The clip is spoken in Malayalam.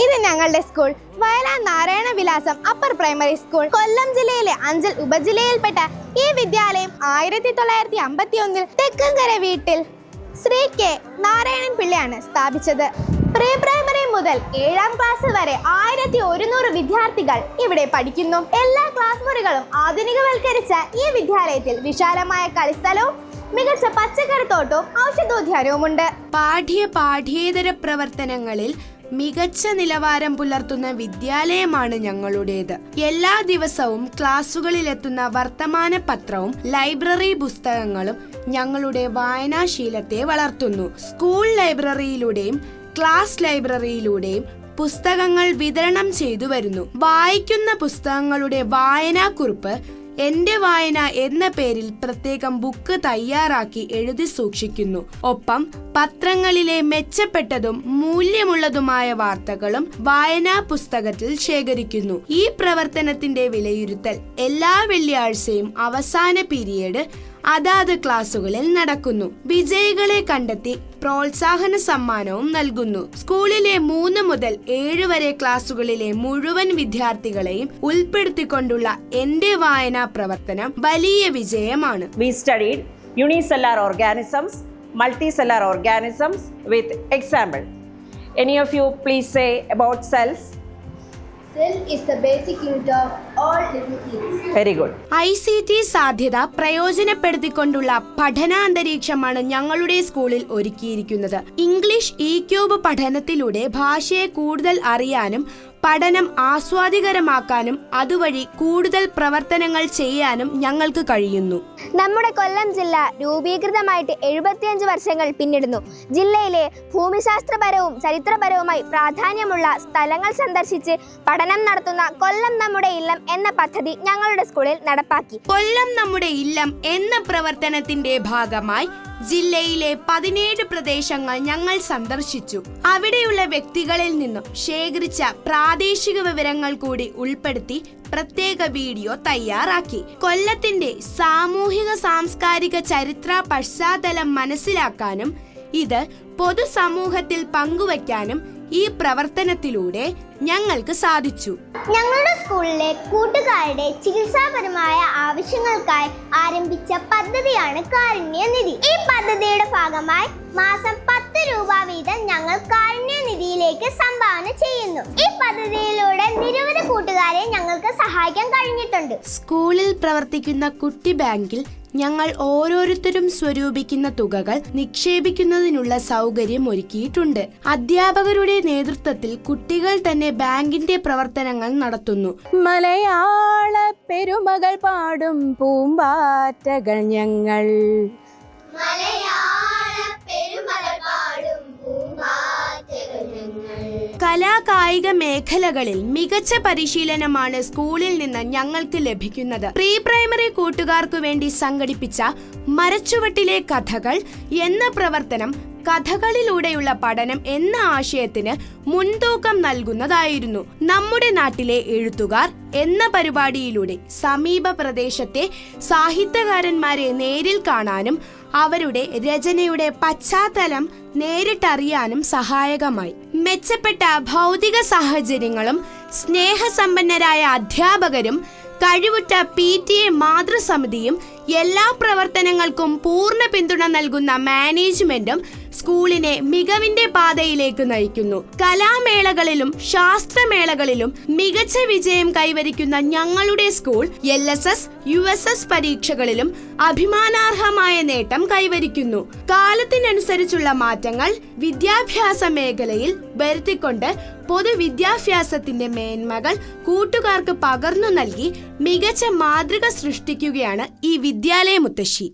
ഇത് ഞങ്ങളുടെ സ്കൂൾ വയലാർ നാരായണ വിലാസം അപ്പർ പ്രൈമറി സ്കൂൾ. കൊല്ലം ജില്ലയിലെ അഞ്ചൽ ഉപജില്ലയിൽപ്പെട്ട ഈ വിദ്യാലയം 1951 തെക്കങ്കര വീട്ടിൽ ശ്രീ കെ നാരായണൻ പിള്ളയാണ് സ്ഥാപിച്ചത്. പ്രീ പ്രൈമറി മുതൽ 7ാം ക്ലാസ് വരെ 1100 വിദ്യാർത്ഥികൾ ഇവിടെ പഠിക്കുന്നു. എല്ലാ ക്ലാസ് മുറികളും ആധുനികവൽക്കരിച്ച ഈ വിദ്യാലയത്തിൽ വിശാലമായ കളിസ്ഥലവും മികച്ച പച്ചക്കറിത്തോട്ടവും ഔഷധോദ്യാനവുമുണ്ട്. പാഠ്യേതര പ്രവർത്തനങ്ങളിൽ മികച്ച നിലവാരം പുലർത്തുന്ന വിദ്യാലയമാണ് ഞങ്ങളുടേത്. എല്ലാ ദിവസവും ക്ലാസുകളിലെത്തുന്ന വർത്തമാന പത്രവും ലൈബ്രറി പുസ്തകങ്ങളും ഞങ്ങളുടെ വായനാശീലത്തെ വളർത്തുന്നു. സ്കൂൾ ലൈബ്രറിയിലൂടെയും ക്ലാസ് ലൈബ്രറിയിലൂടെയും പുസ്തകങ്ങൾ വിതരണം ചെയ്തു വരുന്നു. വായിക്കുന്ന പുസ്തകങ്ങളുടെ വായനാക്കുറിപ്പ് എന്റെ വായന എന്ന പേരിൽ പ്രത്യേകം ബുക്ക് തയ്യാറാക്കി എഴുതി സൂക്ഷിക്കുന്നു. ഒപ്പം പത്രങ്ങളിലെ മെച്ചപ്പെട്ടതും മൂല്യമുള്ളതുമായ വാർത്തകളും വായനാ പുസ്തകത്തിൽ ശേഖരിക്കുന്നു. ഈ പ്രവർത്തനത്തിന്റെ വിലയിരുത്തൽ എല്ലാ വെള്ളിയാഴ്ചയും അവസാന പീരിയഡ് അതാത് ക്ലാസുകളിൽ നടക്കുന്നു. വിജയികളെ കണ്ടെത്തി പ്രോത്സാഹന സമ്മാനവും നൽകുന്നു. സ്കൂളിലെ 3 മുതൽ 7 വരെ ക്ലാസുകളിലെ മുഴുവൻ വിദ്യാർത്ഥികളെയും ഉൾപ്പെടുത്തിക്കൊണ്ടുള്ള എന്റെ വായനാ പ്രവർത്തനം വലിയ വിജയമാണ്. We studied unicellular organisms, multicellular organisms with example. Any of you please say about cells? Cell is the basic unit of all living things. Very good. ICT സാധ്യത പ്രയോജനപ്പെടുത്തിക്കൊണ്ടുള്ള പഠനാന്തരീക്ഷമാണ് ഞങ്ങളുടെ സ്കൂളിൽ ഒരുക്കിയിരിക്കുന്നത്. ഇംഗ്ലീഷ് E-ക്യൂബ് പഠനത്തിലൂടെ ഭാഷയെ കൂടുതൽ അറിയാനും പഠനം ആസ്വാദികരമാക്കാനും അതുവഴി കൂടുതൽ പ്രവർത്തനങ്ങൾ ചെയ്യാനും ഞങ്ങൾക്ക് കഴിയുന്നു. നമ്മുടെ കൊല്ലം ജില്ല രൂപീകൃതമായിട്ട് 75 വർഷങ്ങൾ പിന്നിടുന്നു. ജില്ലയിലെ ഭൂമിശാസ്ത്രപരവും ചരിത്രപരവുമായി പ്രാധാന്യമുള്ള സ്ഥലങ്ങൾ സന്ദർശിച്ച് പഠനം നടത്തുന്ന കൊല്ലം നമ്മുടെ ഇല്ലം എന്ന പദ്ധതി ഞങ്ങളുടെ സ്കൂളിൽ നടപ്പാക്കി. കൊല്ലം നമ്മുടെ ഇല്ലം എന്ന പ്രവർത്തനത്തിന്റെ ഭാഗമായി ജില്ലയിലെ 17 പ്രദേശങ്ങൾ ഞങ്ങൾ സന്ദർശിച്ചു. അവിടെയുള്ള വ്യക്തികളിൽ നിന്നും ശേഖരിച്ച പ്രാദേശിക വിവരങ്ങൾ കൂടി ഉൾപ്പെടുത്തി പ്രത്യേക വീഡിയോ തയ്യാറാക്കി. കൊല്ലത്തിന്റെ സാമൂഹിക സാംസ്കാരിക ചരിത്ര പശ്ചാത്തലം മനസ്സിലാക്കാനും ഇത് പൊതുസമൂഹത്തിൽ പങ്കുവയ്ക്കാനും ഈ പ്രവർത്തനത്തിലൂടെ ഞങ്ങൾക്ക് സാധിച്ചു. ഞങ്ങളുടെ സ്കൂളിലെ കൂട്ടുകാരുടെ ചികിത്സാപരമായ ആവശ്യങ്ങൾക്കായി ആരംഭിച്ച പദ്ധതിയാണ് കാരുണ്യനിധി. ഈ പദ്ധതിയുടെ ഭാഗമായി മാസം 10 രൂപ വീതം ഞങ്ങൾ കാരുണ്യനിധിയിലേക്ക് സംഭാവന ചെയ്യുന്നു. ഈ പദ്ധതിയിലൂടെ നിരവധി കൂട്ടുകാരെ ഞങ്ങൾക്ക് സഹായിക്കാൻ കഴിഞ്ഞിട്ടുണ്ട്. സ്കൂളിൽ പ്രവർത്തിക്കുന്ന കുട്ടി ബാങ്കിൽ ഞങ്ങൾ ഓരോരുത്തരും സ്വരൂപിക്കുന്ന തുകകൾ നിക്ഷേപിക്കുന്നതിനുള്ള സൗകര്യം ഒരുക്കിയിട്ടുണ്ട്. അധ്യാപകരുടെ നേതൃത്വത്തിൽ കുട്ടികൾ തന്നെ ബാങ്കിന്റെ പ്രവർത്തനങ്ങൾ നടത്തുന്നു. മലയാള പെരുമകൾ പാടും പൂമ്പാറ്റകൾ ഞങ്ങൾ. കലാകായിക മേഖലകളിൽ മികച്ച പരിശീലനമാണ് സ്കൂളിൽ നിന്ന് ഞങ്ങൾക്ക് ലഭിക്കുന്നത്. പ്രീ പ്രൈമറി കൂട്ടുകാർക്കു വേണ്ടി സംഘടിപ്പിച്ച മരച്ചുവട്ടിലെ കഥകൾ എന്ന പ്രവർത്തനം കഥകളിലൂടെയുള്ള പഠനം എന്ന ആശയത്തിന് മുൻതൂക്കം നൽകുന്നതായിരുന്നു. നമ്മുടെ നാട്ടിലെ എഴുത്തുകാർ എന്ന പരിപാടിയിലൂടെ സമീപ പ്രദേശത്തെ സാഹിത്യകാരന്മാരെ നേരിൽ കാണാനും അവരുടെ രചനയുടെ പശ്ചാത്തലം നേരിട്ടറിയാനും സഹായകമായി. മെച്ചപ്പെട്ട ഭൗതിക സാഹചര്യങ്ങളും സ്നേഹസമ്പന്നരായ അധ്യാപകരും കഴിവുറ്റ PTA മാതൃസമിതിയും എല്ലാ പ്രവർത്തനങ്ങൾക്കും പൂർണ്ണ പിന്തുണ നൽകുന്ന മാനേജ്മെന്റും സ്കൂളിനെ മികവിന്റെ പാതയിലേക്ക് നയിക്കുന്നു. കലാമേളകളിലും ശാസ്ത്രമേളകളിലും മികച്ച വിജയം കൈവരിക്കുന്ന ഞങ്ങളുടെ സ്കൂൾ LSS, USS പരീക്ഷകളിലും അഭിമാനാർഹമായ നേട്ടം കൈവരിക്കുന്നു. കാലത്തിനനുസരിച്ചുള്ള മാറ്റങ്ങൾ വിദ്യാഭ്യാസ മേഖലയിൽ വരുത്തിക്കൊണ്ട് പൊതുവിദ്യാഭ്യാസത്തിന്റെ മേന്മകൾ കൂട്ടുകാർക്ക് പകർന്നു നൽകി മികച്ച മാതൃക സൃഷ്ടിക്കുകയാണ് ഈ വിദ്യാലയ മുത്തശ്ശി.